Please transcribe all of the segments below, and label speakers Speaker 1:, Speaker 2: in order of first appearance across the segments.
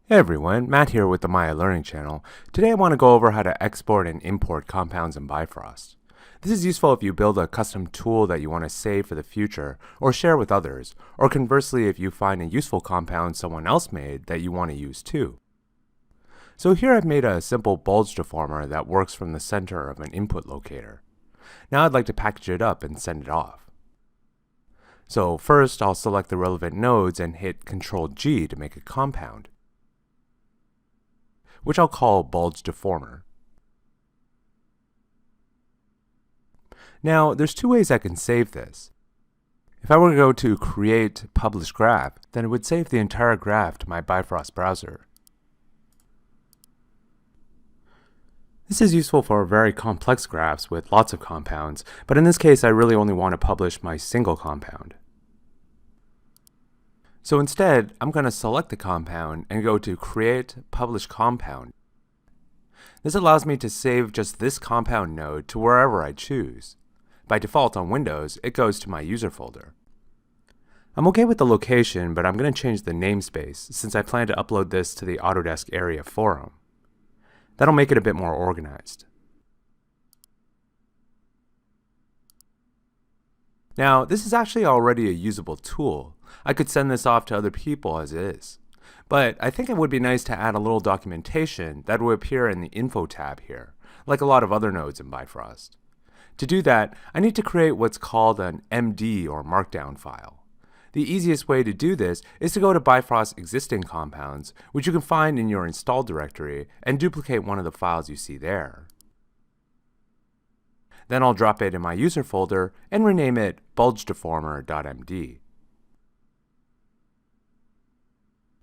Speaker 1: Hey everyone, Matt here with the Maya Learning Channel. Today I want to go over how to export and import compounds in Bifrost. This is useful if you build a custom tool that you want to save for the future or share with others, or conversely if you find a useful compound someone else made that you want to use too. So here I've made a simple bulge deformer that works from the center of an input locator. Now I'd like to package it up and send it off. So first I'll select the relevant nodes and hit Ctrl G to make a compound, which I'll call bulge deformer. Now, there's two ways I can save this. If I were to go to Create Publish Graph, then it would save the entire graph to my Bifrost browser. This is useful for very complex graphs with lots of compounds, but in this case I really only want to publish my single compound. So instead, I'm going to select the compound and go to Create Publish Compound. This allows me to save just this compound node to wherever I choose. By default on Windows, it goes to my user folder. I'm okay with the location, but I'm going to change the namespace since I plan to upload this to the Autodesk Area forum. That'll make it a bit more organized. Now, this is actually already a usable tool. I could send this off to other people as is. But I think it would be nice to add a little documentation that would appear in the Info tab here, like a lot of other nodes in Bifrost. To do that, I need to create what's called an MD or Markdown file. The easiest way to do this is to go to Bifrost's existing compounds, which you can find in your install directory, and duplicate one of the files you see there. Then I'll drop it in my user folder and rename it bulgedeformer.md.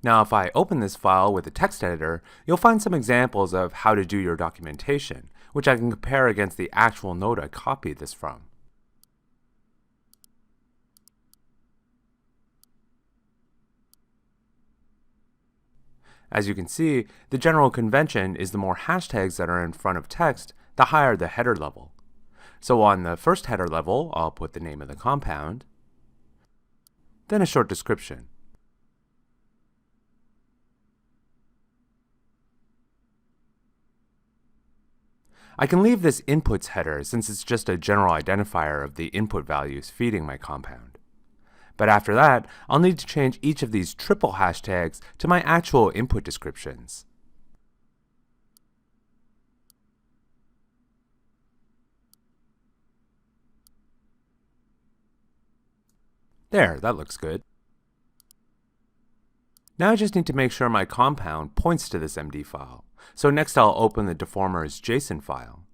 Speaker 1: Now if I open this file with a text editor, you'll find some examples of how to do your documentation, which I can compare against the actual node I copied this from. As you can see, the general convention is the more hashtags that are in front of text, the higher the header level. So on the first header level, I'll put the name of the compound, then a short description. I can leave this inputs header since it's just a general identifier of the input values feeding my compound. But after that, I'll need to change each of these triple hashtags to my actual input descriptions. There, that looks good. Now I just need to make sure my compound points to this MD file. So next I'll open the deformer's JSON file.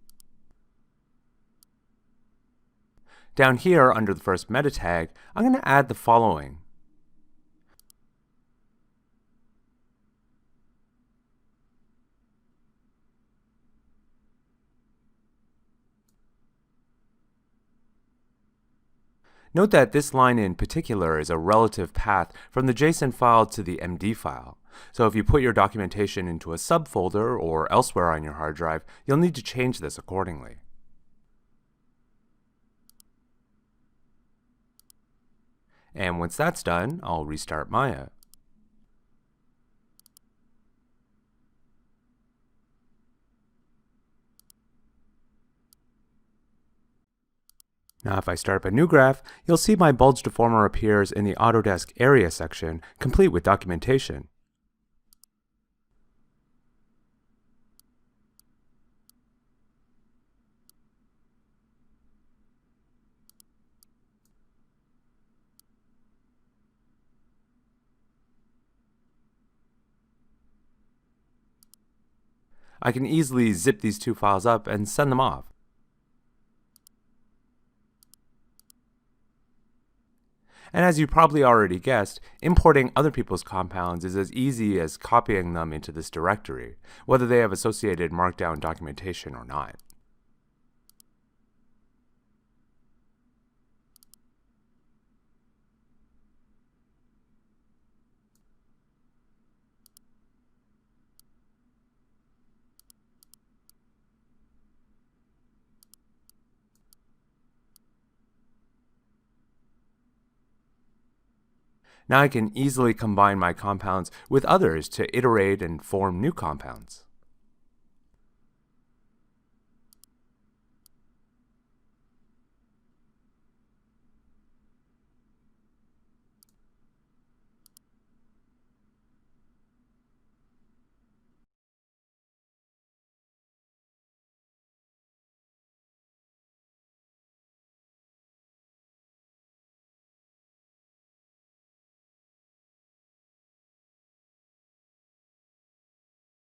Speaker 1: Down here under the first meta tag, I'm going to add the following. Note that this line in particular is a relative path from the JSON file to the MD file. So if you put your documentation into a subfolder or elsewhere on your hard drive, you'll need to change this accordingly. And once that's done, I'll restart Maya. Now if I start up a new graph, you'll see my bulge deformer appears in the Autodesk Area section, complete with documentation. I can easily zip these two files up and send them off. And as you probably already guessed, importing other people's compounds is as easy as copying them into this directory, whether they have associated Markdown documentation or not. Now I can easily combine my compounds with others to iterate and form new compounds.